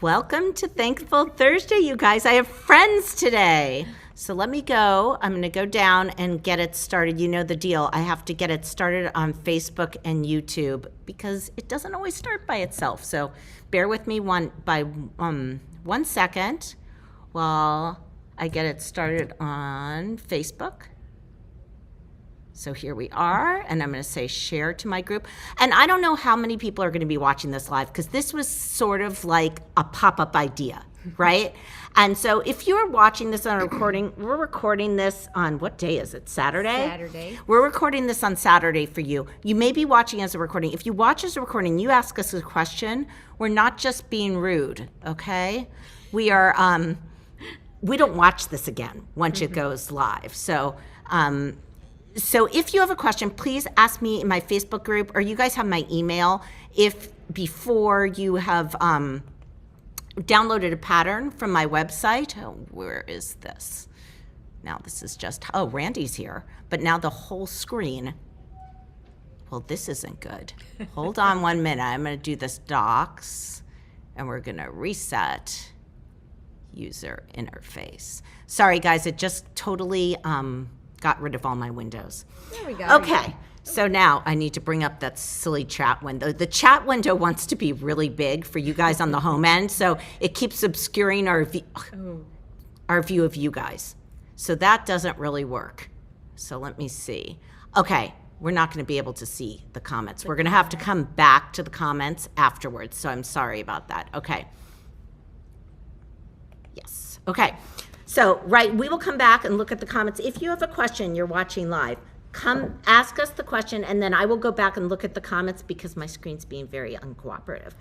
Welcome to Thankful Thursday, you guys. I have friends today. So let me go. I'm going to go down and get it started. You know the deal. I have to get it started on Facebook and YouTube because it doesn't always start by itself. So bear with me one second while I get it started on Facebook. So here we are, and I'm going to say share to my group. And I don't know how many people are going to be watching this live because this was sort of like a pop-up idea, right? And so if you're watching this on a recording, we're recording this on, what day is it, Saturday? Saturday. We're recording this on Saturday for you. You may be watching as a recording. If you watch as a recording, you ask us a question, we're not just being rude, okay? We are, we don't watch this again once it goes live. So if you have a question, please ask me in my Facebook group, or you guys have my email if before you have downloaded a pattern from my website. Oh, where is this? Now this is just, oh, Randy's here. But now the whole screen, well, this isn't good. Hold on 1 minute. I'm going to do this docs, and we're going to reset user interface. Sorry, guys, it just totally got rid of all my windows. There we go. Okay, so now I need to bring up that silly chat window. The chat window wants to be really big for you guys on the home end, so it keeps obscuring our view of you guys. So that doesn't really work. So let me see. Okay, we're not going to be able to see the comments. We're going to have to come back to the comments afterwards, so I'm sorry about that. Okay. Yes, okay. So, we will come back and look at the comments. If you have a question, you're watching live, come ask us the question, and then I will go back and look at the comments because my screen's being very uncooperative.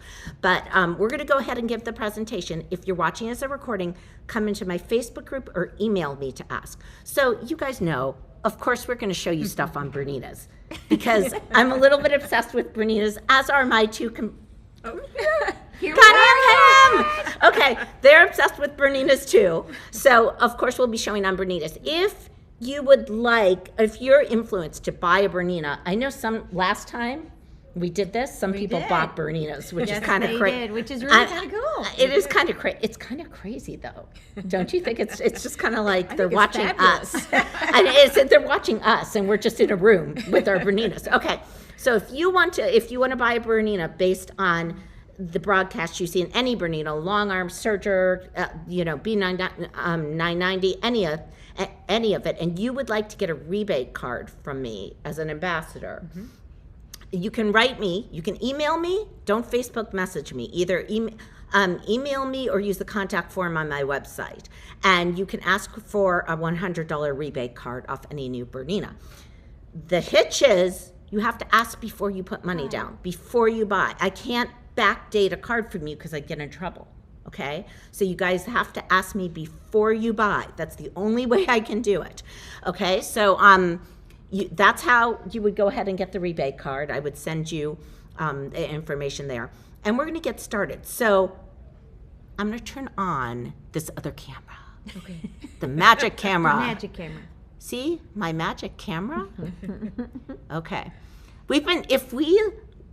But we're going to go ahead and give the presentation. If you're watching as a recording, come into my Facebook group or email me to ask. So you guys know, of course, we're going to show you stuff on Berninas because I'm a little bit obsessed with Berninas, as are my two Connie and Pam! Okay, they're obsessed with Berninas too. So, of course, we'll be showing on Berninas. If you would like, if you're influenced to buy a Bernina, I know last time we did this, some people bought Berninas, which is kind of crazy. Which is really kind of cool. It is kind of crazy. It's kind of crazy, though. Don't you think? It's just kind of like they're watching us. And they're watching us, and we're just in a room with our Berninas. Okay, so if you want to buy a Bernina based on the broadcast you see in any Bernina, long arm, Serger, B990, any of it, and you would like to get a rebate card from me as an ambassador, you can write me, you can email me, don't Facebook message me, either email me or use the contact form on my website, and you can ask for a $100 rebate card off any new Bernina. The hitch is you have to ask before you put money down, before you buy. I can't backdate a card from you because I get in trouble, okay? So you guys have to ask me before you buy. That's the only way I can do it, okay? So that's how you would go ahead and get the rebate card. I would send you the information there. And we're going to get started. So I'm going to turn on this other camera. Okay. The magic camera. The magic camera. See my magic camera? Okay. If we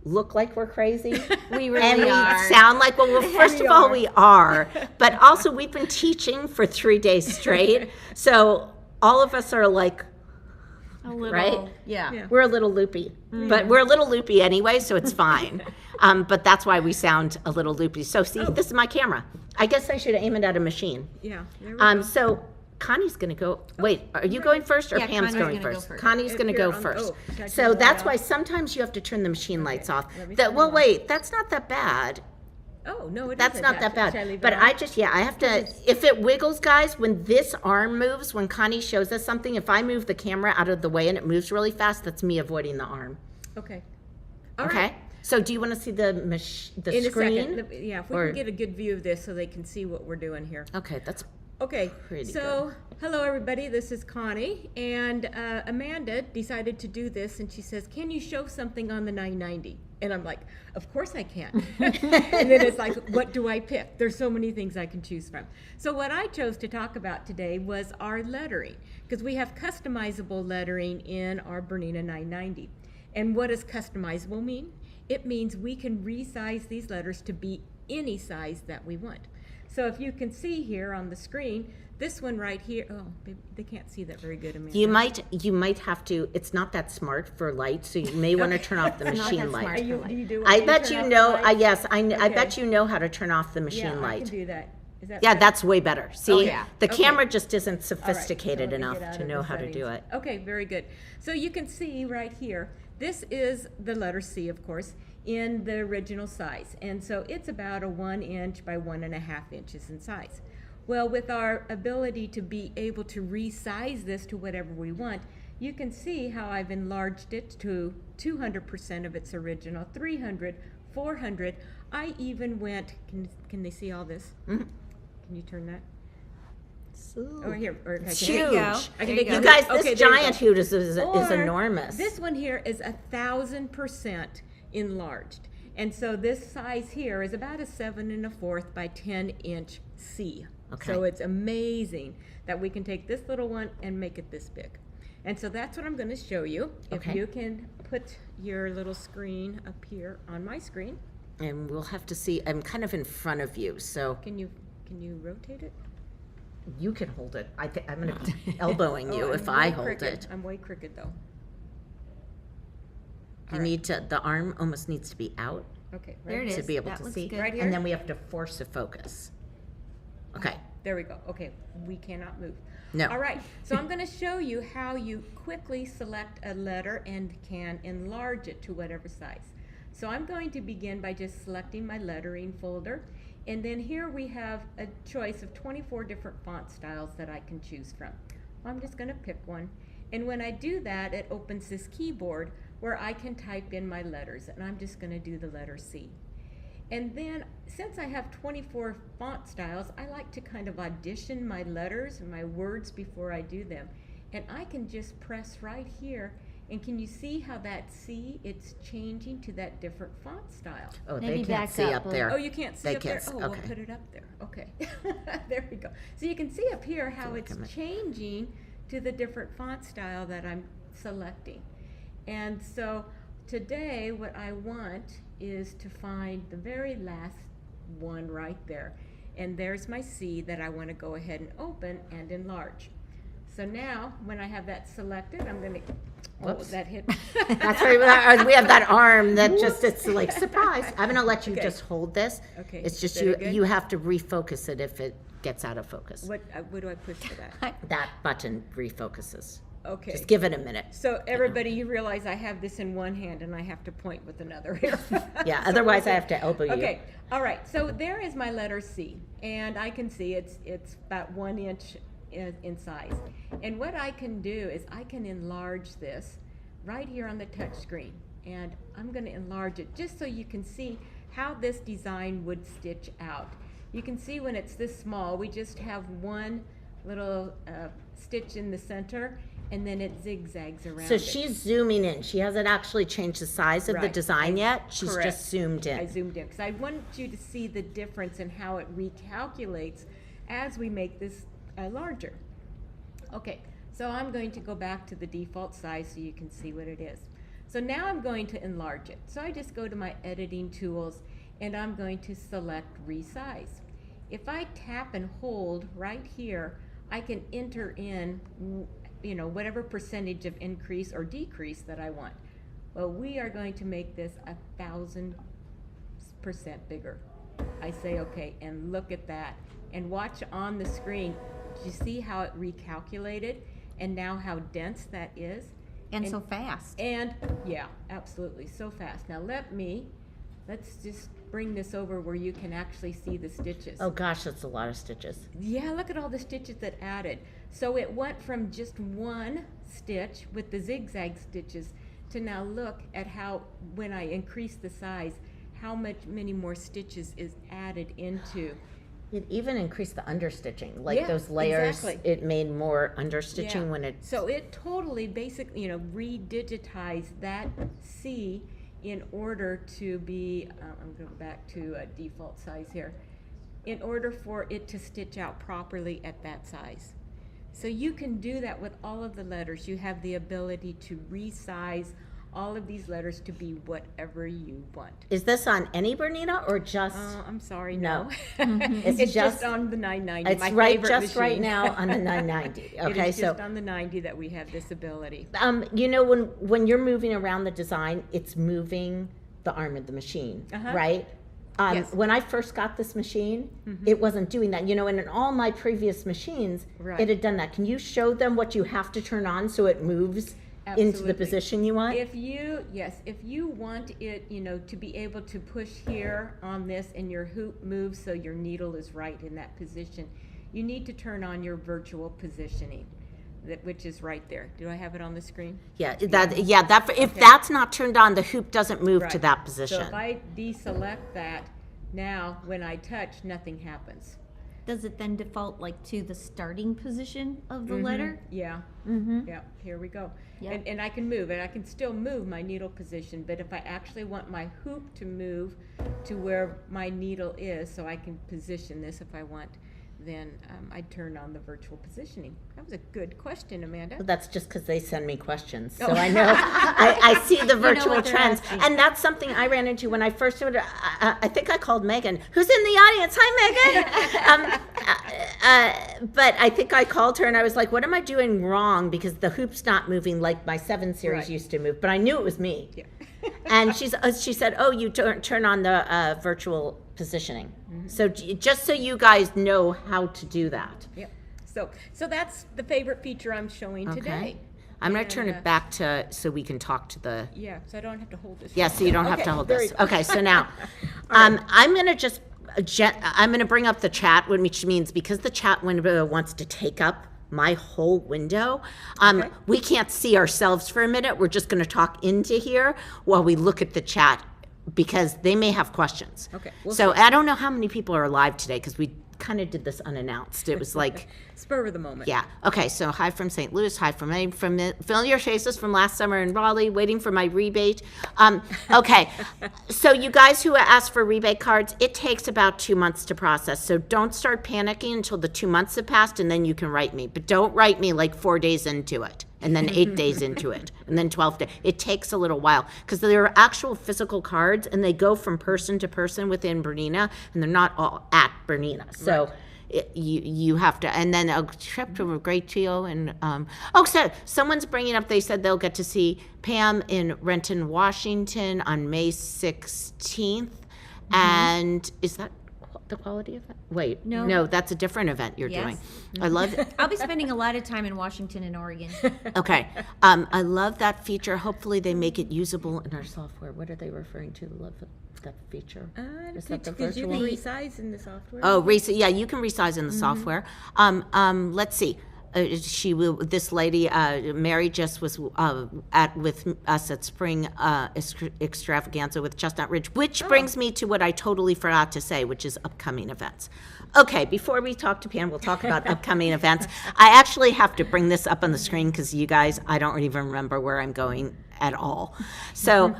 look like we're crazy, we really and we are. sound like, well, first of all, we are, but also we've been teaching for 3 days straight, so all of us are like, a little, right? Yeah. We're a little loopy, but we're a little loopy anyway, so it's fine. But that's why we sound a little loopy. So see, this is my camera. I guess I should aim it at a machine. Yeah. There we go. So Connie's going to go. Wait, are you going first or Yeah, Pam's Connie's going gonna go first? first. Connie's going to go first. So that's why sometimes you have to turn the machine lights off. Well, wait, that's not that bad. Oh, no, it That's isn't. not that bad. But I have to, if it wiggles, guys, when this arm moves, when Connie shows us something, if I move the camera out of the way and it moves really fast, that's me avoiding the arm. Okay. Okay? So do you want to see the In screen? a second. Yeah, if we can get a good view of this so they can see what we're doing here. Okay, that's Okay, pretty so hello everybody, this is Connie, and Amanda decided to do this, and she says, can you show something on the 990? And I'm like, of course I can. And then it's like, what do I pick? There's so many things I can choose from. So what I chose to talk about today was our lettering, because we have customizable lettering in our Bernina 990. And what does customizable mean? It means we can resize these letters to be any size that we want. So if you can see here on the screen, this one right here, oh, they can't see that very good, Amanda. You might have to, it's not that smart for light, so you may want to turn off the machine light. Do you do it? I Do bet turn you off know, the light? yes, I Okay. bet you know how to turn off the machine Yeah, I light. can do that. Is that Yeah, better? that's way better. See, Okay. the Okay. camera just isn't All right, so sophisticated let me enough get out to of know the how to do settings. it. Okay, very good. So you can see right here, this is the letter C, of course, in the original size. And so it's about a 1 inch by 1.5 inches in size. Well, with our ability to be able to resize this to whatever we want, you can see how I've enlarged it to 200% of its original, 300, 400. I even went, can they see all this? Mhm. Can you turn that? Ooh. Or here, or It's okay. huge. go. I can There take you You go. guys, Okay, this there you giant go. hoot is Or enormous. This one here is 1,000% enlarged. And so this size here is about a 7 1/4 by 10 inch C. Okay. So it's amazing that we can take this little one and make it this big. And so that's what I'm going to show you. If Okay. you can put your little screen up here on my screen. And we'll have to see, I'm kind of in front of you, so Can you rotate it? you can hold it. I'm going to be elbowing you Oh, if I'm I way hold crooked. it. I'm way crooked though. You All right. need to, the arm almost needs to be out Okay. There right it to is. be able That to looks see. good. Right here? And then we have to force a focus. Okay. There we go. Okay, we cannot move. No. All right, so I'm going to show you how you quickly select a letter and can enlarge it to whatever size. So I'm going to begin by just selecting my lettering folder. And then here we have a choice of 24 different font styles that I can choose from. I'm just going to pick one. And when I do that, it opens this keyboard where I can type in my letters. And I'm just going to do the letter C. And then, since I have 24 font styles, I like to kind of audition my letters and my words before I do them. And I can just press right here, and can you see how that C, it's changing to that different font style? Oh, Maybe they can't back see up up a- there. Oh, you can't see They up there? can't Oh, okay. we'll put it up there. Okay. There we go. So you can see up here how Look it's at me. changing to the different font style that I'm selecting. And so today what I want is to find the very last one right there. And there's my C that I want to go ahead and open and enlarge. So now, when I have that selected, I'm going to, oh, Whoops. that hit. That's right. We have that arm that just, it's like, surprise. I'm going to let you Okay. just hold this. Okay, It's just very you, good. you have to refocus it if it gets out of focus. What do I push for that? That button refocuses. Okay. Just give it a minute. So everybody, you realize I have this in one hand and I have to point with another here. Yeah, So otherwise I we'll have to elbow you. Okay, all right, so there is my letter C, and I can see it's about 1 inch in size. And what I can do is I can enlarge this right here on the touch screen. And I'm going to enlarge it just so you can see how this design would stitch out. You can see when it's this small, we just have one little stitch in the center, and then it zigzags around So it. she's zooming in. She hasn't actually changed the size of the Right. design yet. She's Correct. just zoomed I in. zoomed in because I want you to see the difference in how it recalculates as we make this larger. Okay, so I'm going to go back to the default size so you can see what it is. So now I'm going to enlarge it. So I just go to my editing tools and I'm going to select resize. If I tap and hold right here, I can enter in whatever percentage of increase or decrease that I want. Well, we are going to make this 1,000% bigger. I say okay, and look at that. And watch on the screen, do you see how it recalculated and now how dense that is? And so fast. And yeah, absolutely, so fast. Now let's just bring this over where you can actually see the stitches. Oh gosh, that's a lot of stitches. Yeah, look at all the stitches that added. So it went from just one stitch with the zigzag stitches to now look at how, when I increase the size, how many more stitches is added into. It even increased the understitching, like Yeah, those layers. exactly. It made more understitching Yeah. when it. So it totally basically, redigitized that C in order to be, I'm going to go back to a default size here, in order for it to stitch out properly at that size. So you can do that with all of the letters. You have the ability to resize all of these letters to be whatever you want. Is this on any Bernina or just? I'm sorry, No. no. It's just on the 990. It's my right, favorite just right machine. now on the 990. It Okay, is just on the 90 that we have this ability. you know, when you're moving around the design, it's moving the arm of the machine, right? Yes. When I first got this machine, it wasn't doing that. You know, and in all my previous machines, Right. it had done that. Can you show them what you have to turn on so it moves into the Absolutely. position you want? If you want it, you know, to be able to push here on this and your hoop moves so your needle is right in that position, you need to turn on your virtual positioning, which is right there. Do I have it on the screen? If that's not turned on, the hoop doesn't move to Right. that position. So if I deselect that, now when I touch, nothing happens. Does it then default like to the starting position of the letter? Yeah. Mm-hmm. Yeah, here we go. Yep. And I can move, and I can still move my needle position, but if I actually want my hoop to move to where my needle is, so I can position this if I want, then I turn on the virtual positioning. That was a good question, Amanda. Well, that's just because they send me questions. So Oh. I know, I see the virtual what they're trends. asking. And that's something I ran into when I first started. I think I called Megan, who's in the audience. Hi, Megan. But I think I called her and I was like, what am I doing wrong? Because the hoop's not moving like my 7 Series Right. used to move. But I knew it was me. Yeah. And she said, oh, you turn on the virtual positioning. So just so you guys know how to do that. Yep. So that's the favorite feature I'm showing today. I'm going to turn And, it back to so we can talk to the. Yeah, so I don't have to hold this. Yeah, so you don't have Okay, to hold very this. good. Okay, so now I'm going to just I'm going to bring up the chat, which means because the chat window wants to take up my whole window, Okay. we can't see ourselves for a minute. We're just going to talk into here while we look at the chat because they may have questions. Okay, we'll So I don't know how many people are live today because we kind of did this unannounced. It was like. Spur of the moment. Yeah. Okay. So hi from St. Louis. Hi from familiar faces from last summer in Raleigh. Waiting for my rebate. Okay. So you guys who asked for rebate cards, it takes about 2 months to process. So don't start panicking until the 2 months have passed, and then you can write me. But don't write me like 4 days into it, and then 8 days into it, and then 12 days. It takes a little while because there are actual physical cards, and they go from person to person within Bernina, and they're not all at Bernina. So. Right. You have to, and then a trip to a great deal, and so someone's bringing up. They said they'll get to see Pam in Renton, Washington, on May 16th, and is that the quality event? Wait, No. that's a different event you're Yes. doing. I love it. I'll be spending a lot of time in Washington and Oregon. Okay, I love that feature. Hopefully, they make it usable in our software. What are they referring to? Love that feature. Is that the Because you virtual? can resize in the software. Oh, yeah, you can resize in the software. Let's see. This lady, Mary, just was with us at Spring Extravaganza with Chestnut Ridge, which brings me to what I totally forgot to say, which is upcoming events. Okay, before we talk to Pam, we'll talk about upcoming events. I actually have to bring this up on the screen because you guys, I don't even remember where I'm going at all. So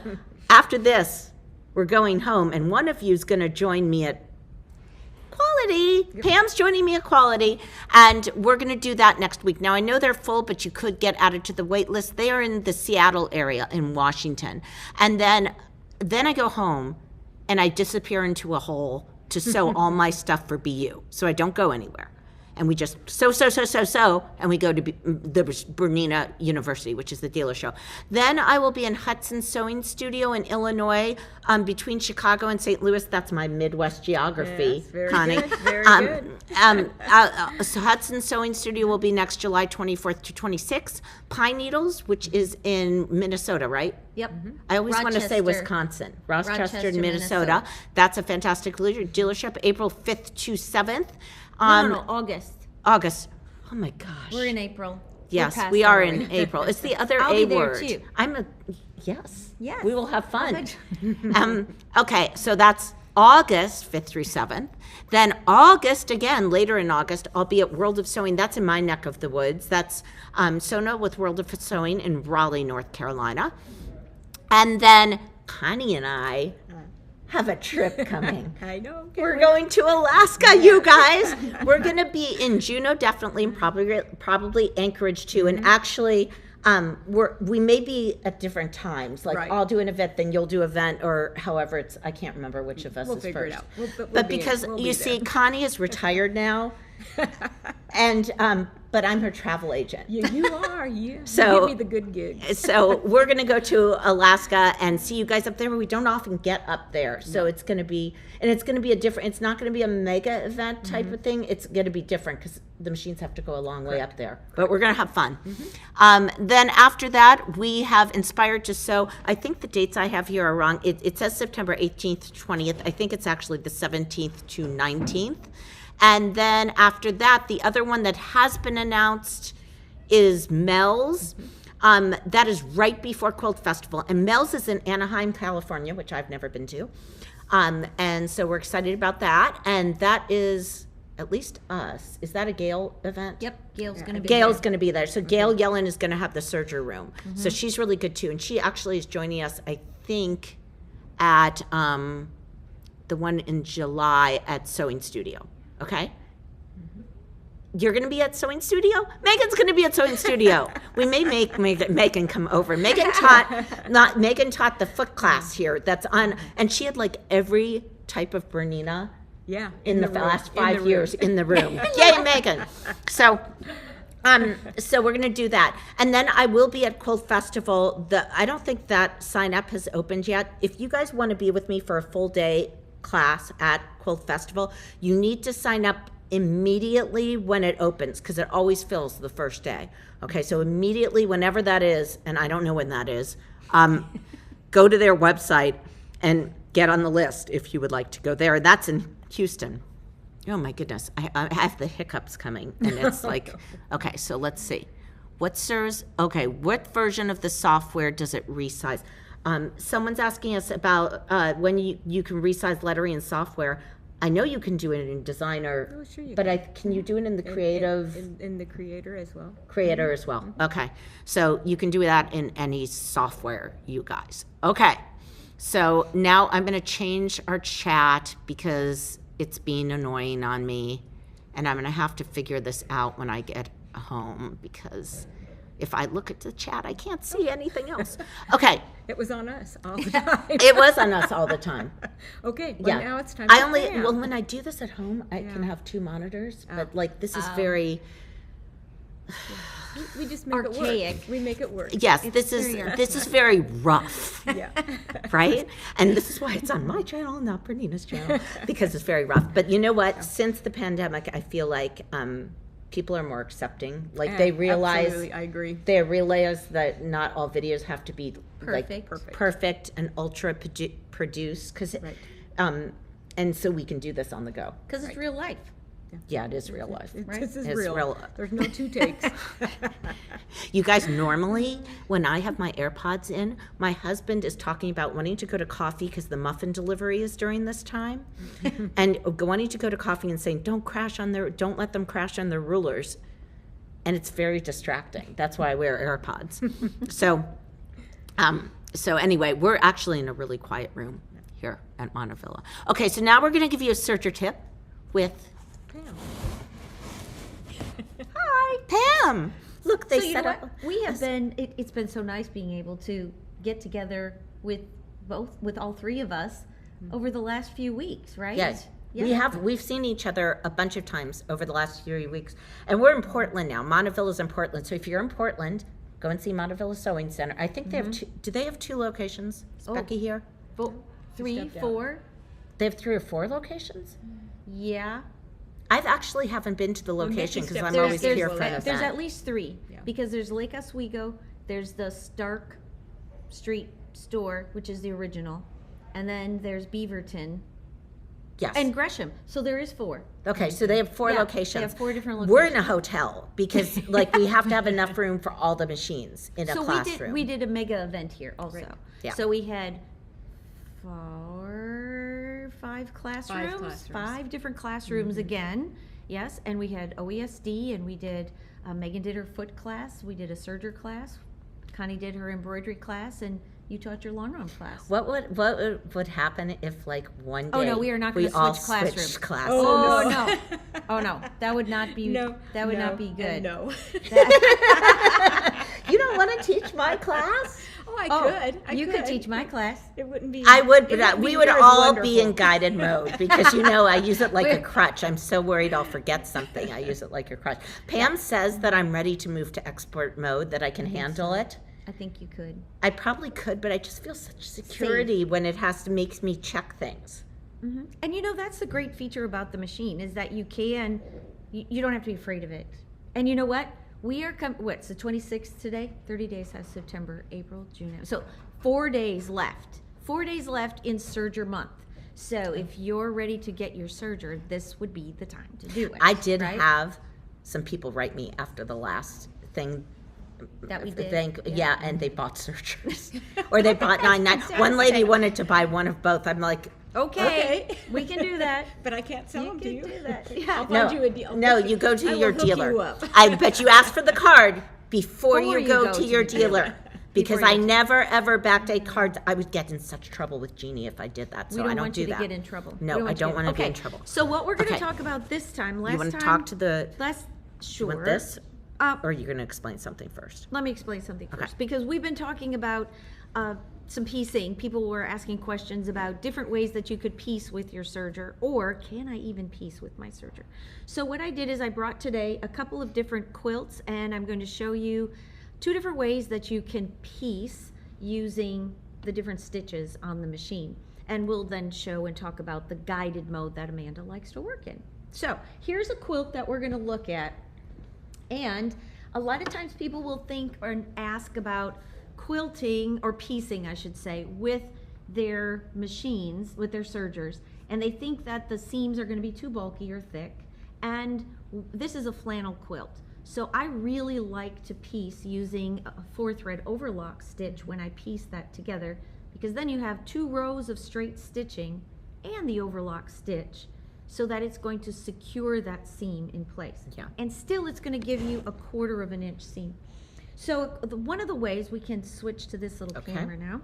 after this, we're going home, and one of you is going to join me at Quality. Pam's joining me at Quality, and we're going to do that next week. Now, I know they're full, but you could get added to the wait list. They are in the Seattle area in Washington. And then I go home, and I disappear into a hole to sew all my stuff for BU, so I don't go anywhere. And we just sew, and we go to the Bernina University, which is the dealer show. Then I will be in Hudson Sewing Studio in Illinois, between Chicago and St. Louis. That's my Midwest geography, Yes, very Connie. good, very good. So Hudson Sewing Studio will be next July 24th to 26th. Pine Needles, which is in Minnesota, right? Yep. I always want to say Rochester. Wisconsin. Rochester, Rochester, Minnesota. Minnesota. That's a fantastic dealership, April 5th to 7th. No, August. August. Oh my gosh. We're in April. Yes, We're past we are already. in April. It's the other I'll A be there word. too. Yes. Yes. We will have fun. Oh, Okay, so that's August 5th through 7th. Then August, again, later in August, I'll be at World of Sewing. That's in my neck of the woods. That's Sona with World of Sewing in Raleigh, North Carolina. And then Connie and I have a trip coming. I know. We're going to Alaska, you guys. We're going to be in Juneau, definitely, and probably Anchorage too. And actually, we may be at different times. Like Right. I'll do an event, then you'll do an event, or however it's. I can't remember which of us We'll is figure first. it out. But because you see, Connie is retired now, and but I'm her travel agent. You are, yeah. So- You give me the good gigs. So we're going to go to Alaska and see you guys up there. We don't often get up there. So it's going to be, and it's going to be a different, it's not going to be a mega event type of thing. It's going to be different because the machines have to go a long way up there. But we're going to have fun. Then after that, we have Inspired to Sew. I think the dates I have here are wrong. It says September 18th, 20th. I think it's actually the 17th to 19th. And then after that, the other one that has been announced is Mel's. That is right before Quilt Festival. And Mel's is in Anaheim, California, which I've never been to. And so we're excited about that. And that is at least us. Is that a Gail event? Yep, Gail's going to be Gail's there. going to be there. So Gail Yellen is going to have the Serger room. So she's really good too. And she actually is joining us, I think, at the one in July at Sewing Studio. Okay? You're going to be at Sewing Studio? Megan's going to be at Sewing Studio. We may make Megan come over. Megan taught the foot class here that's on, and she had like every type of Bernina Yeah. in the room. last In the 5 room. years in the room. Yay, Megan. So we're going to do that. And then I will be at Quilt Festival. I don't think that sign up has opened yet. If you guys want to be with me for a full day class at Quilt Festival, you need to sign up immediately when it opens because it always fills the first day. Okay, so immediately whenever that is, and I don't know when that is, go to their website and get on the list if you would like to go there. That's in Houston. Oh my goodness, I have the hiccups coming, and it's like, okay, so let's see. What version of the software does it resize? Someone's asking us about when you can resize lettering in software. I know you can do it in Designer, Oh, sure you but can you do it in the Creative In the Creator as well. Creator as well? Okay, so you can do that in any software, you guys. Okay, so now I'm going to change our chat because it's being annoying on me, and I'm going to have to figure this out when I get home because if I look at the chat, I can't see anything else. Okay. It was on us all the time. It was on us all the time. Okay, well Yeah. now it's time I for only, Pam. well, when I do this at home, I can have 2 monitors, but like this is very, we just make Archaic. it work. We make it work. yes, this is very rough, Yeah. right? And this is why it's on my channel, not Bernina's channel, because it's very rough. But you know what? Since the pandemic, I feel like people are more accepting. Like they realize, Absolutely, I agree. they realize that not all videos have to be like Perfect. perfect and ultra produced, because, and so we can do this on the go. Because it's real life. Yeah, it is real life. This is It's real. real. There's no 2 takes. You guys, normally when I have my AirPods in, my husband is talking about wanting to go to coffee because the muffin delivery is during this time, and wanting to go to coffee and saying, don't let them crash on their rulers. And it's very distracting. That's why I wear AirPods. So anyway, we're actually in a really quiet room here at Montevilla. Okay, so now we're going to give you a Serger tip with Pam. Hi, Pam. Look, they So you set know up. what? We have been, it's been so nice being able to get together with all 3 of us over the last few weeks, right? Yes. Yeah. We've seen each other a bunch of times over the last few weeks. And we're in Portland now. Montevilla's in Portland. So if you're in Portland, go and see Montevilla Sewing Center. I think they have 2, do they have 2 locations? Is Becky here? 3, Stepped out. 4. They have 3 or 4 locations? Yeah. I've actually haven't been to the location because I'm always There's- here for an There's event. at least 3 Yeah. because there's Lake Oswego, there's the Stark Street store, which is the original, and then there's Beaverton Yes. and Gresham. So there is 4. Okay, so they have 4 Yeah, they locations. have 4 different We're in a locations. hotel because like we have to have enough room for all the machines in a So classroom. we did a mega event here also. Yeah. So we had 5 classrooms, classrooms. 5 different classrooms again. Yes, and we had OESD, and we did. Megan did her foot class. We did a Serger class. Connie did her embroidery class, and you taught your long run class. What would happen if like one day Oh, no, we are not gonna switch all classrooms. switched classes? Oh no. no! Oh no! That would not be. No. That would no, not be good. and no. You know, don't want to teach my class? Oh, I could. You could teach my class. It wouldn't be. I would, it but wouldn't we be would near as all be in wonderful. guided mode because I use it like a crutch. I'm so worried I'll forget something. I use it like a crutch. Pam says that I'm ready to move to expert mode, that I can handle it. I think you could. I probably could, but I just feel such security when it has to make me check things. Mm-hmm. And that's the great feature about the machine is that you don't have to be afraid of it. And you know what? We are what's the 26th today? 30 days has September, April, June. So 4 days left. 4 days left in Serger month. So if you're ready to get your Serger, this would be the time to do it. I did right? have some people write me after the last thing. That we did. Yeah, and they bought Sergers. Or they bought 990. One lady wanted to buy one of both. I'm like, Okay, we can do that. But I can't sell them to you. Do that. I'll Yeah. find you a deal. no, you go to I will your hook dealer. you up. I bet you ask for the card before Before you you go go to to your the dealer. dealer. Because Before I you go to- never ever backdate cards. I would get in such trouble with Jeannie if I did that. So We don't I don't want do you that. to get in trouble. No, We I don't want to be in Okay, trouble. So what we're going to Okay. talk about this time, You want to talk to the? Sure. You want this, Uh, or are you going to explain something first? Let me explain something Okay. first, because we've been talking about some piecing. People were asking questions about different ways that you could piece with your serger, or can I even piece with my serger? So what I did is I brought today a couple of different quilts, and I'm going to show you 2 different ways that you can piece using the different stitches on the machine. And we'll then show and talk about the guided mode that Amanda likes to work in. So here's a quilt that we're going to look at. And a lot of times people will think or ask about quilting, or piecing I should say, with their machines, with their sergers, and they think that the seams are going to be too bulky or thick, and this is a flannel quilt. So I really like to piece using a 4-thread overlock stitch when I piece that together, because then you have 2 rows of straight stitching and the overlock stitch, so that it's going to secure that seam in place. Yeah. And still it's going to give you a 1/4 of an inch seam. So one of the ways, we can switch to this little Okay. camera now.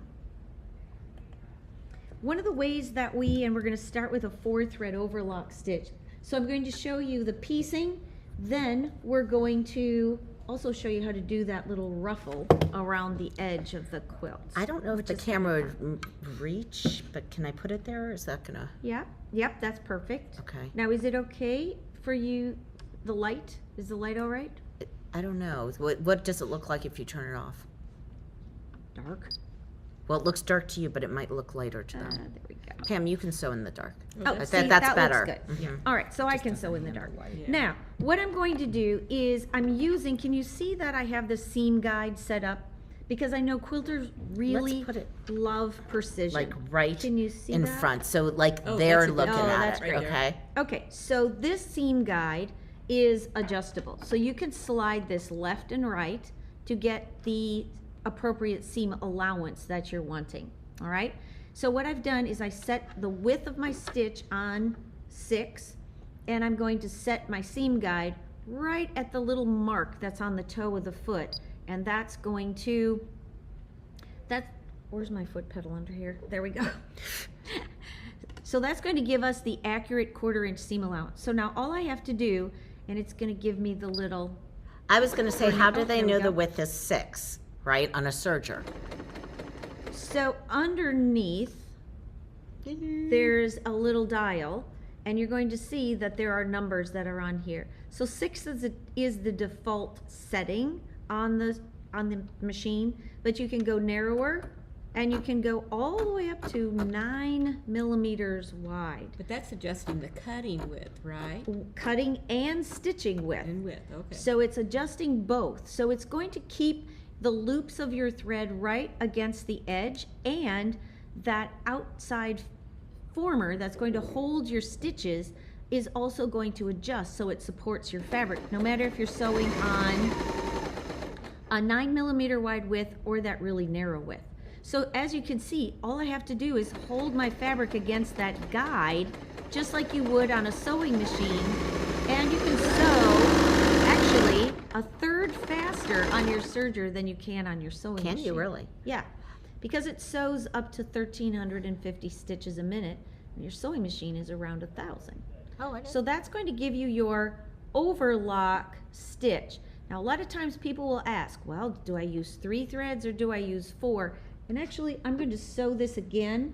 One of the ways that and we're going to start with a 4-thread overlock stitch. So I'm going to show you the piecing, then we're going to also show you how to do that little ruffle around the edge of the quilt. I don't know if the camera would reach, but can I put it there, or is that gonna? Yeah, yep, that's perfect. Okay. Now, is it okay for you, the light? Is the light all right? I don't know. What does it look like if you turn it off? Dark. Well, it looks dark to you, but it might look lighter to them. There we go. Pam, you can sew in the dark. Oh, That's see, better. that looks good. Mhm. All right, so I can sew in the dark. Yeah. Now, what I'm going to do is can you see that I have the seam guide set up? Because I know quilters really put it, love precision. like right Can you see in that? front, so like Oh, they're that's a good- looking oh, at that's it. great. Okay. Okay, so this seam guide is adjustable. So you can slide this left and right to get the appropriate seam allowance that you're wanting. All right? So what I've done is I set the width of my stitch on 6, and I'm going to set my seam guide right at the little mark that's on the toe of the foot. And that's going to, where's my foot pedal under here? There we go. So that's going to give us the accurate 1/4 inch seam allowance. So now all I have to do, and it's going to give me the little, I was going to say, how do they there we know go. the width is 6, right, on a serger? so underneath there's a little dial, and you're going to see that there are numbers that are on here. So 6 is the default setting on the machine, but you can go narrower, and you can go all the way up to 9 millimeters wide. But that's adjusting the cutting width, right? Cutting and stitching width. And width, okay. So it's adjusting both. So it's going to keep the loops of your thread right against the edge, and that outside former that's going to hold your stitches is also going to adjust so it supports your fabric, no matter if you're sewing on a 9 millimeter wide width or that really narrow width. So as you can see, all I have to do is hold my fabric against that guide, just like you would on a sewing machine, and you can sew actually 1/3 faster on your serger than you can on your sewing machine. Can you really? Yeah, because it sews up to 1,350 stitches a minute, and your sewing machine is around 1,000. Oh, So that's going to give you your overlock stitch. Now, a lot of times people will ask, well, do I use 3 threads or do I use 4? And actually, I'm going to sew this again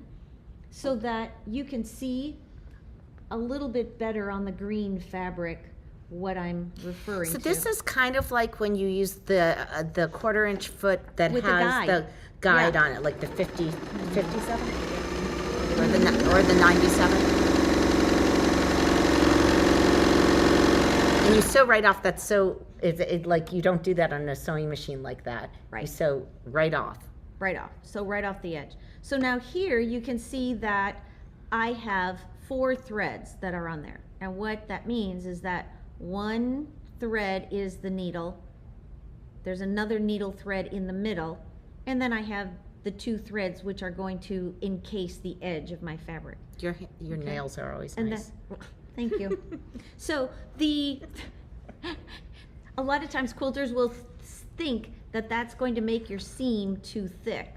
so that you can see a little bit better on the green fabric what I'm referring to. So this is kind of like when you use the 1/4-inch foot that With the has guide. the guide Yeah. on it, like the 57 or the 97. And you sew right off. That's so like you don't do that on a sewing machine like that. You Right. sew right off. Right off, so right off the edge. So now here you can see that I have 4 threads that are on there. And what that means is that one thread is the needle, there's another needle thread in the middle, and then I have the 2 threads which are going to encase the edge of my fabric. Your nails are always And nice. thank you. So a lot of times quilters will think that that's going to make your seam too thick.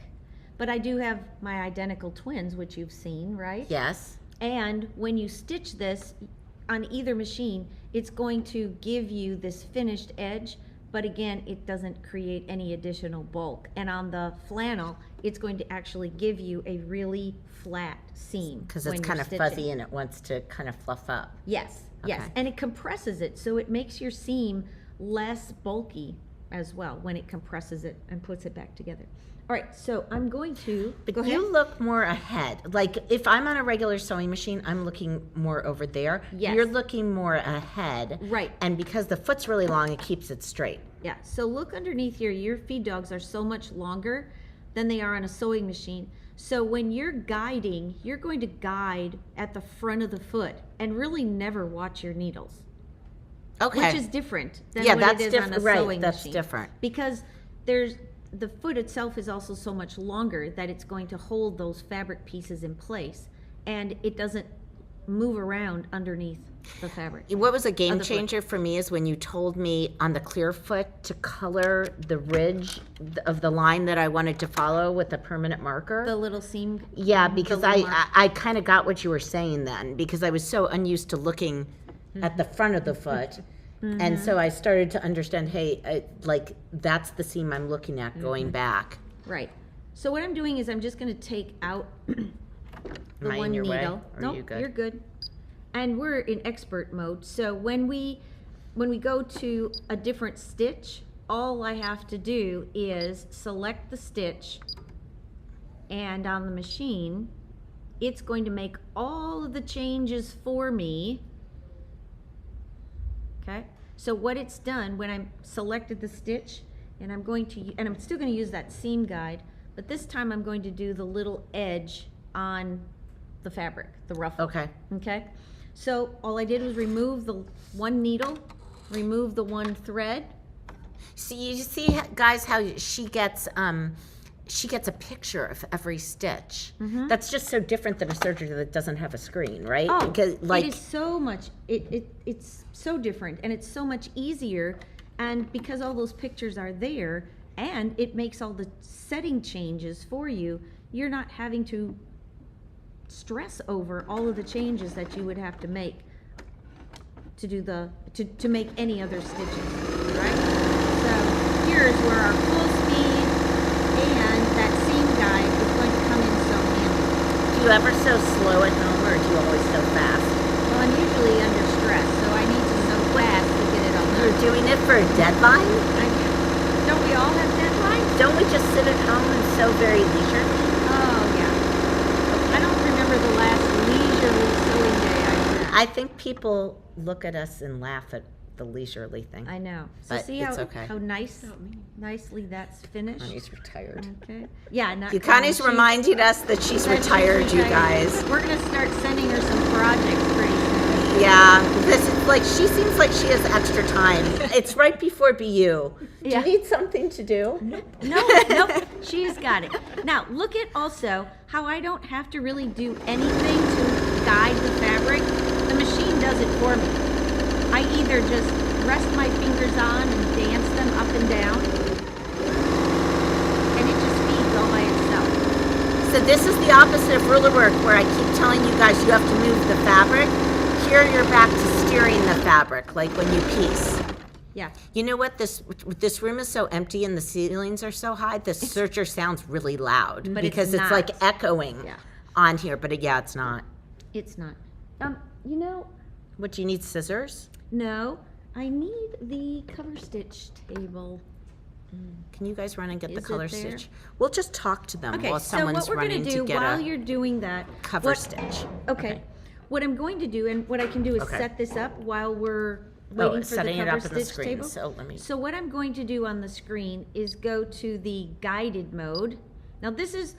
But I do have my identical twins, which you've seen, right? Yes. And when you stitch this on either machine, it's going to give you this finished edge, but again, it doesn't create any additional bulk. And on the flannel, it's going to actually give you a really flat seam. Because when it's you're kind of stitching. fuzzy and it wants to kind of fluff up. Yes, yes, Okay. and it compresses it, so it makes your seam less bulky as well when it compresses it and puts it back together. All right, so I'm going to go ahead. You look more ahead. Like if I'm on a regular sewing machine, I'm looking more over there. Yes. You're looking more ahead. Right. And because the foot's really long, it keeps it straight. Yeah, so look underneath here. Your feed dogs are so much longer than they are on a sewing machine. So when you're guiding, you're going to guide at the front of the foot and really never watch your needles. Okay. Which is different than Yeah, what that's it is on a different. Right, sewing that's machine. different. Because the foot itself is also so much longer that it's going to hold those fabric pieces in place, and it doesn't move around underneath the fabric. What was a game Other foot. changer for me is when you told me on the clear foot to color the ridge of the line that I wanted to follow with a permanent marker. The little seam. Yeah, because little mark. I kind of got what you were saying then, because I was so unused to looking at the front of the foot. And so I started to understand, hey, like that's the seam I'm looking at going back. Right. So what I'm doing is I'm just going to take out the Am I in one your way? needle. Or are Nope, you good? you're good. And we're in expert mode. So when we go to a different stitch, all I have to do is select the stitch, and on the machine, it's going to make all of the changes for me. Okay, so what it's done when I'm selected the stitch, and I'm still going to use that seam guide, but this time I'm going to do the little edge on the fabric, the ruffle. Okay. Okay, so all I did was remove the one needle, remove the one thread. So you see, guys, how she gets a picture of every stitch. That's just so different than a Serger that doesn't have a screen, right? Oh, Because like it is so much, it's so different, and it's so much easier, and because all those pictures are there, and it makes all the setting changes for you, you're not having to stress over all of the changes that you would have to make to do to make any other stitches, right? So here's where our full speed and that seam guide is going to come in so handy. do you ever sew slow at home, or do you always sew fast? Well, I'm usually under stress, so I need to sew fast to get it all done. You're doing it for a deadline? Don't we all have deadlines? Don't we just sit at home and sew very leisurely? Oh, yeah. I don't remember the last leisurely sewing day I had. I think people look at us and laugh at the leisurely thing. I know. So But see it's okay. how nicely that's finished? Connie's retired. Okay. Yeah, not Connie's she's- reminding us that she's that retired, you guys. We're gonna start sending her some projects pretty soon. Yeah, this is like, she seems like she has extra time. It's right before BU. Do Yeah. you need something to do? Nope, she's got it. Now, look at also how I don't have to really do anything to guide the fabric. The machine does it for me. I either just rest my fingers on and dance them up and down, and it just feeds all by itself. So this is the opposite of ruler work, where I keep telling you guys you have to move the fabric. Here you're back to steering the fabric, like when you piece. Yeah. You know what? This room is so empty and the ceilings are so high. The Serger sounds really loud But because it's it's like not. echoing Yeah. on here. But yeah, it's not. It's not. You know, What, do you need scissors? no, I need the cover stitch table. Can you guys run and get the Is it color there? stitch? We'll just talk to them Okay, while so someone's what we're running gonna do to get while a you're doing that, cover what- stitch. Okay. What I'm going to do, and what I can do is Okay. set this up while we're Oh, waiting it's for the setting it cover up on the stitch screen. table. So let me. So what I'm going to do on the screen is go to the guided mode. Now this is,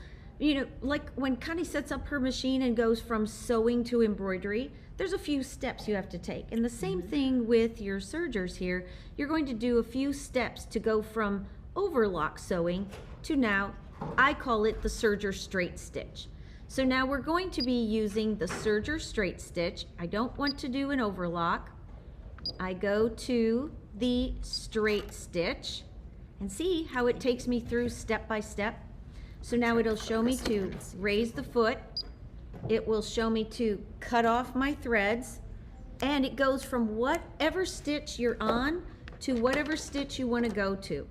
like when Connie sets up her machine and goes from sewing to embroidery, there's a few steps you have to take. And the same thing with your sergers here. You're going to do a few steps to go from overlock sewing to now, I call it the serger straight stitch. So now we're going to be using the serger straight stitch. I don't want to do an overlock. I go to the straight stitch and see how it takes me through step by step. So now it'll show me to raise the foot. It will show me to cut off my threads, and it goes from whatever stitch you're on to whatever stitch you want to go to.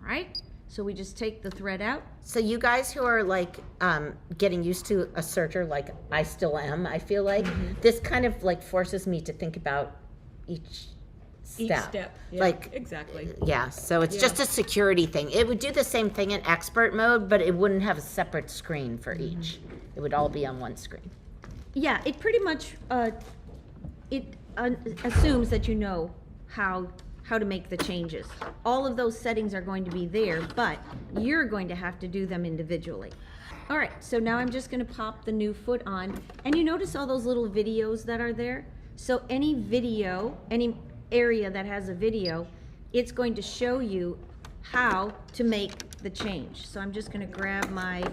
All right? So we just take the thread out. So you guys who are like getting used to a serger, like I still am, I feel like this kind of like forces me to think about each step. Each step. Yeah, Like exactly. yeah, so it's Yeah. just a security thing. It would do the same thing in expert mode, but it wouldn't have a separate screen for each. It would all be on one screen. Yeah, it pretty much assumes that you know how to make the changes. All of those settings are going to be there, but you're going to have to do them individually. All right, so now I'm just going to pop the new foot on, and you notice all those little videos that are there? So any video, any area that has a video, it's going to show you how to make the change. So I'm just going to grab my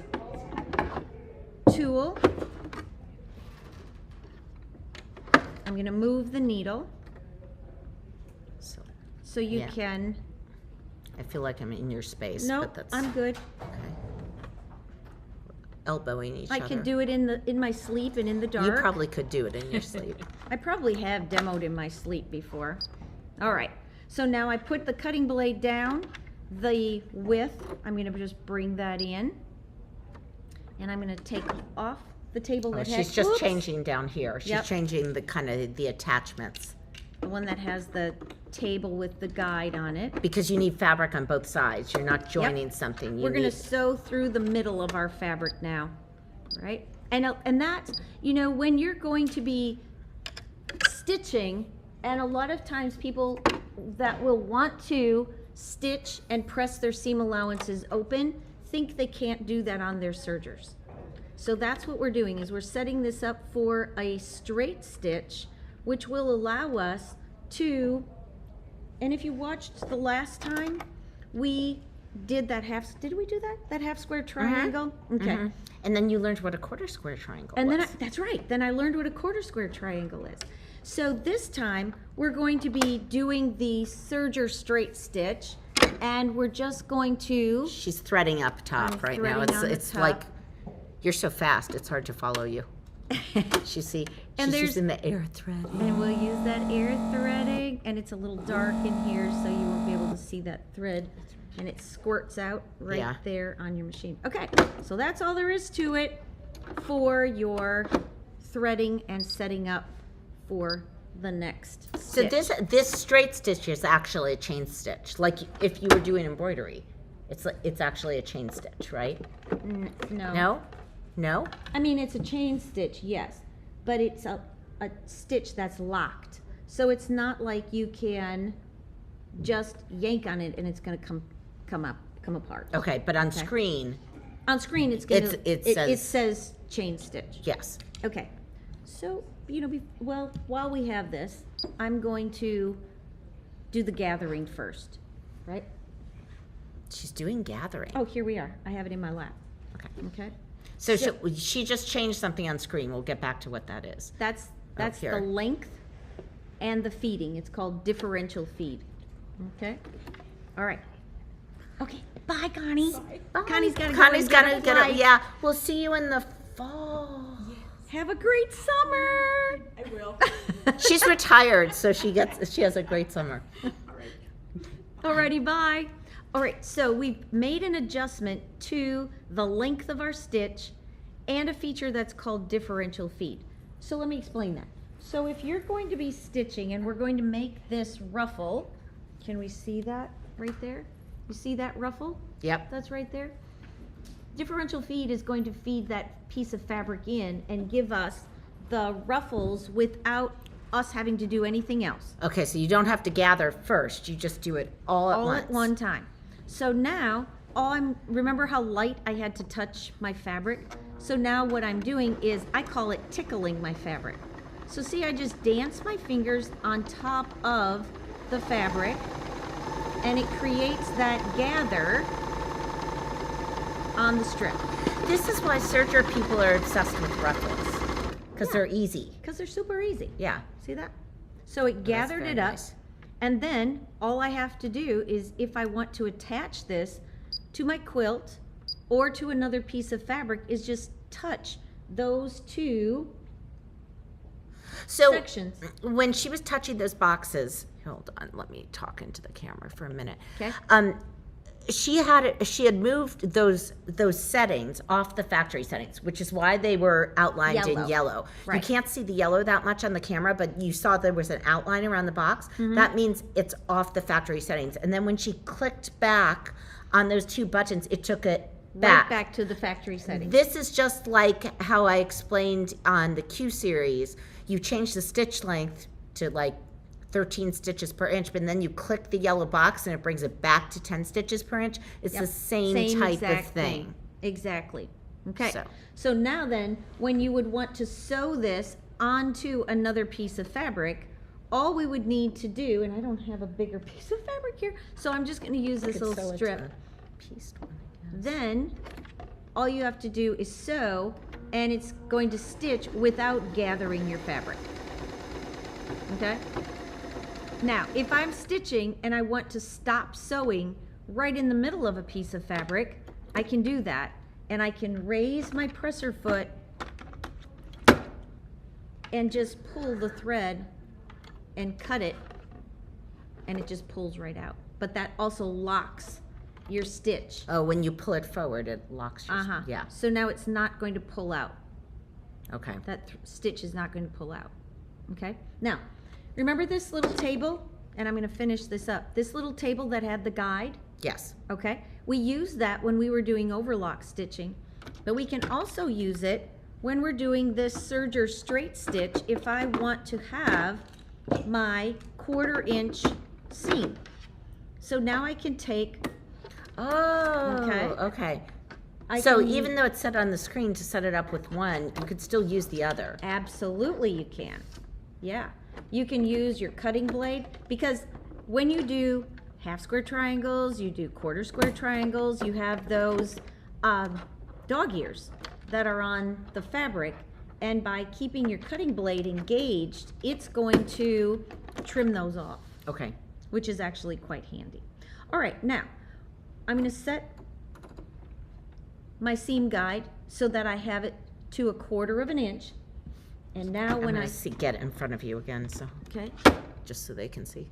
tool. I'm going to move the needle so you Yeah. can. I feel like I'm in your space, No, but that's I'm good. okay. Elbowing each I other. can do it in my sleep and in the dark. You probably could do it in your sleep. I probably have demoed in my sleep before. All right, so now I put the cutting blade down, the width, I'm gonna just bring that in. And I'm gonna take off the table Oh, that she's has, just whoops, changing down here. She's Yep. changing the kind of the attachments the one that has the table with the guide on it. because you need fabric on both sides. You're not joining something. You We're gonna need- sew through the middle of our fabric now, right? And that's, when you're going to be stitching, and a lot of times people that will want to stitch and press their seam allowances open think they can't do that on their sergers. So that's what we're doing, is we're setting this up for a straight stitch, which will allow us to, and if you watched the last time, we did that did we do that? That half square triangle? Okay. Mhm. And then you learned what a quarter square triangle And was. then, that's right, then I learned what a quarter square triangle is. So this time, we're going to be doing the serger straight stitch, and we're just going to, She's threading up top I'm right now. threading on the It's top. like you're so fast. It's hard to follow you. And She's there's- using the air thread. and we'll use that air threading, and it's a little dark in here, so you won't be able to see that thread, and it squirts out right Yeah. there on your machine. Okay, so that's all there is to it for your threading and setting up for the next So stitch. this straight stitch is actually a chain stitch. Like if you were doing embroidery, it's actually a chain stitch, right? No. No, no. I mean, it's a chain stitch, yes, but it's a stitch that's locked. So it's not like you can just yank on it and it's gonna come apart. Okay, but on screen, On screen, it's gonna, It it says- says chain stitch. yes. Okay, so, while we have this, I'm going to do the gathering first, right? She's doing gathering. Oh, here we are. I have it in my lap, Okay. okay? So she just changed something on screen. We'll get back to what that is. That's the here. length and the feeding. It's called differential feed. Okay? All right. Okay. Bye, Connie. Bye. Connie's gotta go Connie's and get gotta a get up. flight. Yeah, we'll see you in the fall. Have a great summer. I will. She's retired, so she has a great summer. Alrighty, bye. All right, so we've made an adjustment to the length of our stitch and a feature that's called differential feed. So let me explain that. So if you're going to be stitching and we're going to make this ruffle, can we see that right there? You see that ruffle? Yep. That's right there. Differential feed is going to feed that piece of fabric in and give us the ruffles without us having to do anything else. Okay, so you don't have to gather first. You just do it all at once. All at one time. So now, remember how light I had to touch my fabric? So now what I'm doing is, I call it tickling my fabric. So see, I just dance my fingers on top of the fabric, and it creates that gather on the strip. This is why Serger people are obsessed with ruffles, because they're easy. Because they're super easy. Yeah. See that? So it gathered very it up, nice. and then all I have to do is, if I want to attach this to my quilt or to another piece of fabric, is just touch those two sections. When she was touching those boxes, hold on, let me talk into the camera for a minute. Okay. She had moved those settings off the factory settings, which is why they were outlined in yellow. Right. You can't see the yellow that much on the camera, but you saw there was an outline around the box. That means it's off the factory settings. And then when she clicked back on those two buttons, it took it Right back to the factory settings. This is just like how I explained on the Q series. You change the stitch length to like 13 stitches per inch, but then you click the yellow box and it brings it back to 10 stitches per inch. It's the same type of thing. Exactly. Okay. So. So now then, when you would want to sew this onto another piece of fabric, all we would need to do, and I don't have a bigger piece of fabric here, so I'm just going to use this little strip. Pieced one, I guess. Then all you have to do is sew, and it's going to stitch without gathering your fabric. Okay? Now, if I'm stitching and I want to stop sewing right in the middle of a piece of fabric, I can do that. And I can raise my presser foot and just pull the thread and cut it, and it just pulls right out. But that also locks your stitch. Oh, when you pull it forward, it locks your yeah. So now it's not going to pull out. Okay. That stitch is not going to pull out. Okay? Now, remember this little table? And I'm going to finish this up. This little table that had the guide? Yes. Okay? We used that when we were doing overlock stitching, but we can also use it when we're doing this Serger straight stitch if I want to have my 1/4 inch seam. So now I can take... Oh, okay. So even though it's set on the screen to set it up with one, you could still use the other. Absolutely you can. Yeah. You can use your cutting blade, because when you do half square triangles, you do 1/4 square triangles, you have those dog ears that are on the fabric, and by keeping your cutting blade engaged, it's going to trim those off. Okay. Which is actually quite handy. All right, now I'm going to set my seam guide so that I have it to 1/4 inch. And now when I get it in front of you again, so okay, just so they can see.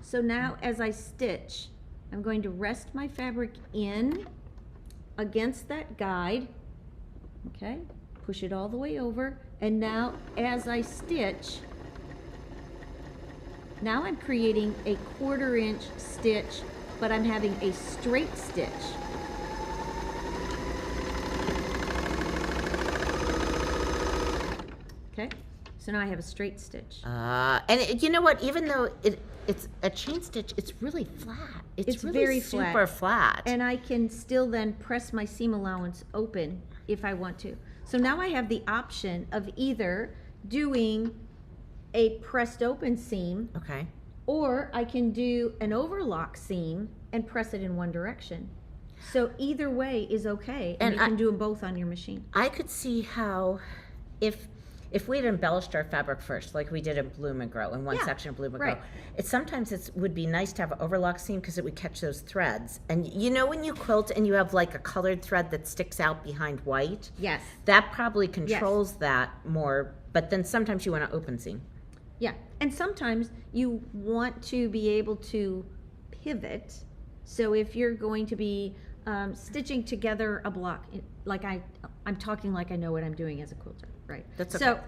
so now as I stitch, I'm going to rest my fabric in against that guide. Okay, push it all the way over, and now as I stitch, now I'm creating a 1/4 inch stitch, but I'm having a straight stitch. Okay, so now I have a straight stitch. And you know what? Even though it's a chain stitch, it's really flat. It's really very super flat. And I can still then press my seam allowance open if I want to. So now I have the option of either doing a pressed open seam, Okay. or I can do an overlock seam and press it in one direction. So either way is okay, and you can do them both on your machine. I could see how if we had embellished our fabric first, like we did in Bloom and Grow, in one section of Bloom and Grow, sometimes it would be nice to have an overlock seam because it would catch those threads. And you know when you quilt and you have like a colored thread that sticks out behind white? Yes. That probably controls that more But then sometimes you want to open seam. Yeah, and sometimes you want to be able to pivot. So if you're going to be stitching together a block, like I'm talking like I know what I'm doing as a quilter, right? That's okay. So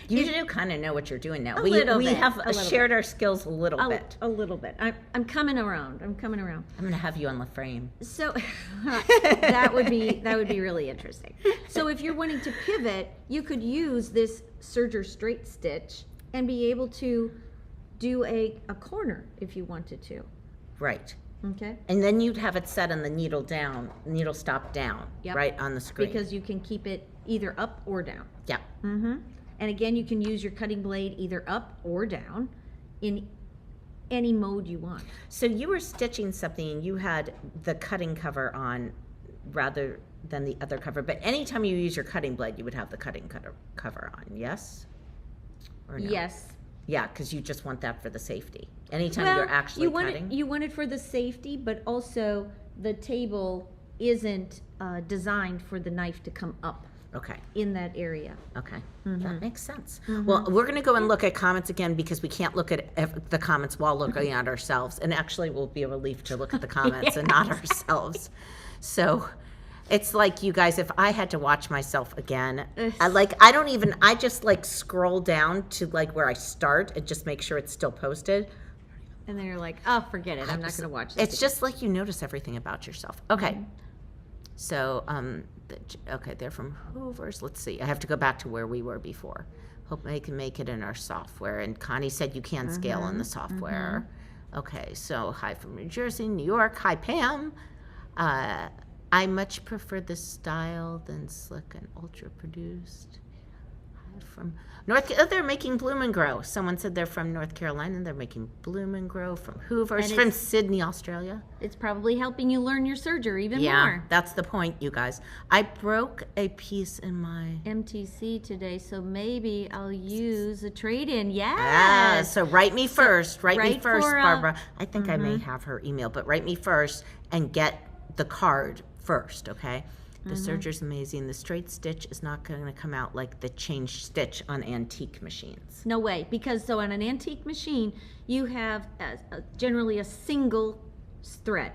You do kind of know what you're doing now. A We little bit, have a little shared our skills a little bit. a little bit. I'm coming around. I'm coming around. I'm going to have you on the frame. So that would be really interesting. So if you're wanting to pivot, you could use this Serger straight stitch and be able to do a corner if you wanted to. Right. Okay. And then you'd have it set on the needle stop down, Yep. right on the screen. Because you can keep it either up or down. Yeah. Mm-hmm. And again, you can use your cutting blade either up or down in any mode you want. So you were stitching something and you had the cutting cover on rather than the other cover, but anytime you use your cutting blade, you would have the cutting cover on, yes? Or no? Yes. Yeah, because you just want that for the safety. Anytime you're actually cutting. You want it for the safety, but also the table isn't designed for the knife to come up Okay. in that area. Okay, that makes sense. Well, we're going to go and look at comments again because we can't look at the comments while looking at ourselves. And actually, it will be a relief to look at the comments and not ourselves. So it's like, you guys, if I had to watch myself again, I just like scroll down to like where I start and just make sure it's still posted. And then you're like, oh, forget it. I'm not going to watch this. It's just like you notice everything about yourself. Okay. So, okay, they're from Hoover's. Let's see. I have to go back to where we were before. Hope I can make it in our software. And Connie said you can scale in the software. Okay, so hi from New Jersey, New York. Hi, Pam. I much prefer this style than slick and ultra produced. Hi from they're making Bloom and Grow. Someone said they're from North Carolina. They're making Bloom and Grow from Hoover's, And from Sydney, Australia. It's probably helping you learn your Serger even Yeah, more. that's the point, you guys. I broke a piece in my... MTC today, so maybe I'll use a trade-in. Ah, Yes. so write me first. Write me write first, for, Barbara. I think I may have her email, but write me first and get the card first, okay? The Serger's amazing. The straight stitch is not going to come out like the change stitch on antique machines. No way, because so on an antique machine, you have generally a single thread.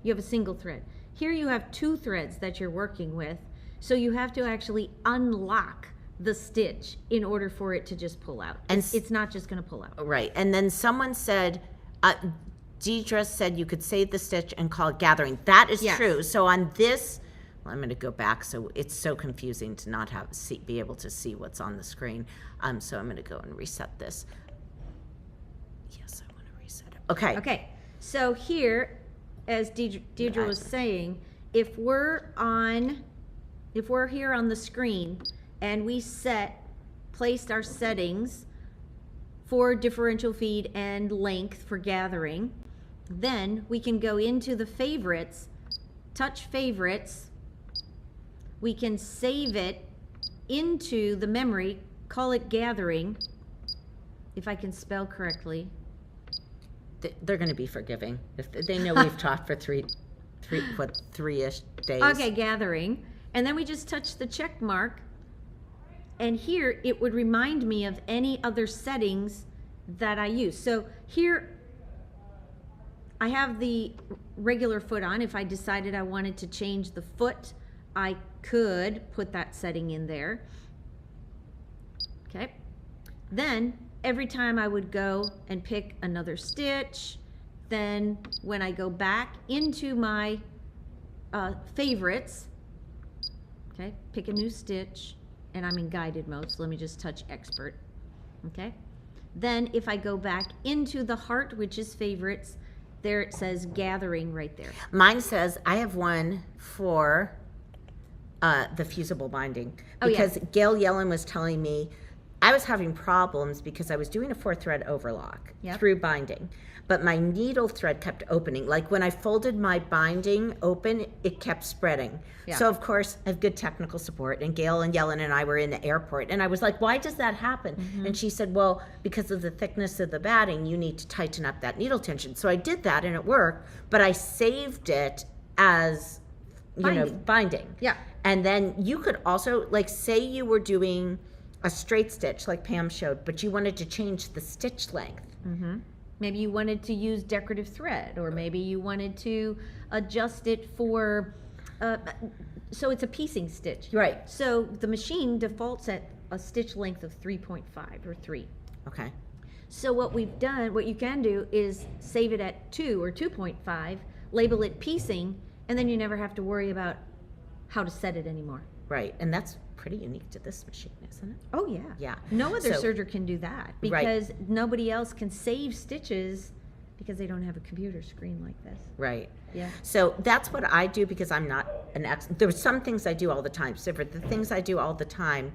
You have a single thread. Here you have two threads that you're working with, so you have to actually unlock the stitch in order for it to just pull out. And It's not just going to pull out. Right. And then someone said, Deidre said you could save the stitch and call it gathering. That is Yes. true. So on this, well, I'm going to go back. So it's so confusing to not be able to see what's on the screen. So I'm going to go and reset this. Yes, I want to reset it. Okay. Okay, so here, as Deirdre was saying, if we're here on the screen and we placed our settings for differential feed and length for gathering, then we can go into the favorites, touch favorites, we can save it into the memory, call it gathering, if I can spell correctly. They're going to be forgiving. If they know we've taught for three-ish days. Okay, gathering. And then we just touch the check mark. And here it would remind me of any other settings that I use. So here I have the regular foot on. If I decided I wanted to change the foot, I could put that setting in there. Okay. Then every time I would go and pick another stitch, then when I go back into my favorites, okay, pick a new stitch, and I'm in guided mode, so let me just touch expert, okay? Then if I go back into the heart, which is favorites, there it says gathering right there. Mine says I have one for the fusible binding because Gail Yellen was telling me I was having problems because I was doing a 4-thread overlock through binding, but my needle thread kept opening. Like when I folded my binding open, it kept spreading. Yeah. So of course I have good technical support, and Gail and Yellen and I were in the airport, and I was like, why does that happen? And she said, well, because of the thickness of the batting, you need to tighten up that needle tension. So I did that and it worked, but I saved it as binding. Yeah. And then you could also, like, say you were doing a straight stitch like Pam showed, but you wanted to change the stitch length. Maybe you wanted to use decorative thread, or maybe you wanted to adjust it for, so it's a piecing stitch. Right. So the machine defaults at a stitch length of 3.5 or 3. Okay. So what we've done, what you can do is save it at 2 or 2.5, label it piecing, and then you never have to worry about how to set it anymore. Right, and that's pretty unique to this machine, isn't it? Oh, yeah. Yeah. No other So- serger can do that because nobody else can save stitches because they don't have a computer screen like this. Right. Yeah. So that's what I do because I'm not an there's some things I do all the time. So for the things I do all the time,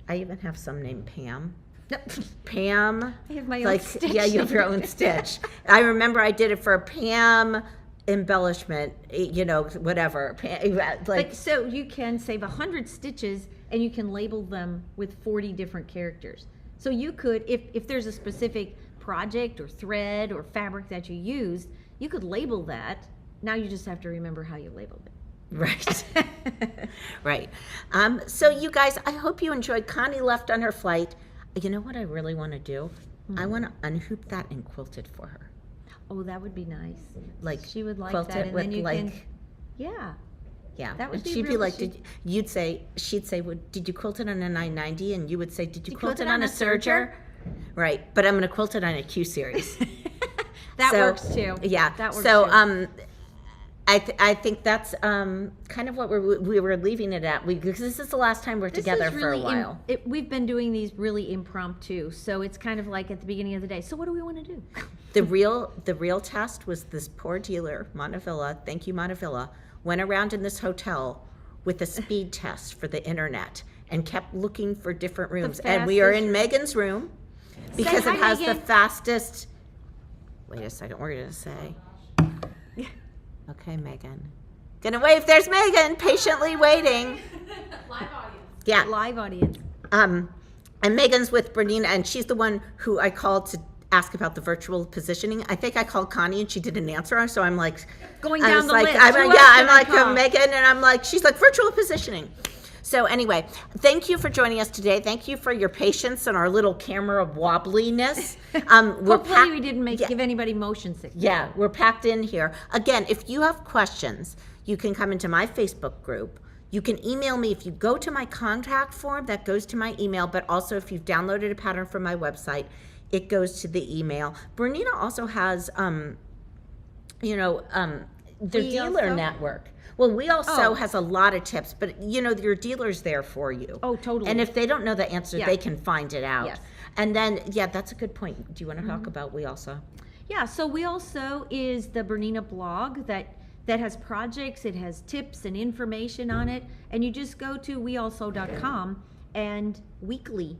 I even have some named Pam. Pam. I have my own like, stitch. Yeah, you have your own stitch. I remember I did it for Pam embellishment, whatever. But so you can save 100 stitches and you can label them with 40 different characters. So you could, if there's a specific project or thread or fabric that you used, you could label that. Now you just have to remember how you labeled it. Right. Right. So you guys, I hope you enjoyed. Connie left on her flight. You know what I really want to do? I want to unhoop that and quilt it for her. Oh, that would be nice. Like She would like quilt that, it and with then you like, can, yeah. yeah. that would And be she'd be really like, chic. she'd say, well, did you quilt it on a 990? And you would say, did you quilt quilt it on a Serger? Right. But I'm going to quilt it on a Q series. That So, works too. Yeah. That works So, too. I think that's kind of what we were leaving it at. Because this is the last time we're This together is for a really while. we've been doing these really impromptu, so it's kind of like at the beginning of the day. So what do we want to do? The real test was this poor dealer, Montevilla. Thank you, Montevilla. Went around in this hotel with a speed test for the internet and kept looking for different rooms. And we are in Megan's room because hi, it has Megan. the fastest. Wait a second. We're gonna say. Okay, Megan. Gonna wave. There's Megan, patiently waiting. Live audience. Yeah. Live audience. And Megan's with Bernina, and she's the one who I called to ask about the virtual positioning. I think I called Connie, and she didn't answer. So I'm like, Going I down was the like, list. I'm, Who yeah, else I'm can I like call? Megan, and I'm like, she's like virtual positioning. So anyway, thank you for joining us today. Thank you for your patience and our little camera wobbliness. Hopefully we didn't give anybody motion sickness. Yeah, we're packed in here. Again, if you have questions, you can come into my Facebook group. You can email me if you go to my contact form, that goes to my email, but also if you've downloaded a pattern from my website, it goes to the email. Bernina also has, their dealer also? network. Well, We Also Oh. has a lot of tips, but your dealer's there for you. Oh, totally. And if they don't know the answer, Yeah. they can find it out. Yes. And then, yeah, that's a good point. Do you want to talk about We Also? Yeah, so We Also is the Bernina blog that has projects, it has tips and information on it, and you just go to wealso.com and weekly.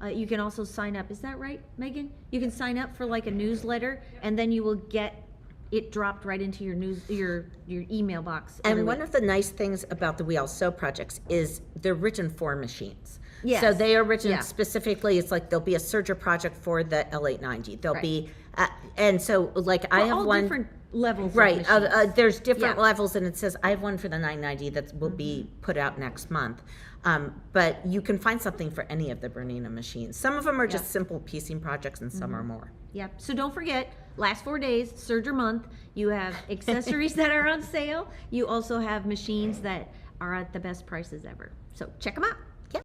You can also sign up. Is that right, Megan? You can sign up for like a newsletter, and then you will get it dropped right into your email box. And one of the nice things about the We Also projects is they're written for machines. Yes. So they are written Yeah. specifically. It's like there'll be a Serger project for the L890. There'll Right. be, and so like I For have all one. different levels. of Right. machines. There's different Yeah. levels, and it says I have one for the 990 that will be put out next month. But you can find something for any of the Bernina machines. Some of them are just Yeah. simple piecing projects, and some are more. Yep. So don't forget, last 4 days, Serger month, you have accessories that are on sale. You also have machines that are at the best prices ever. So check them out.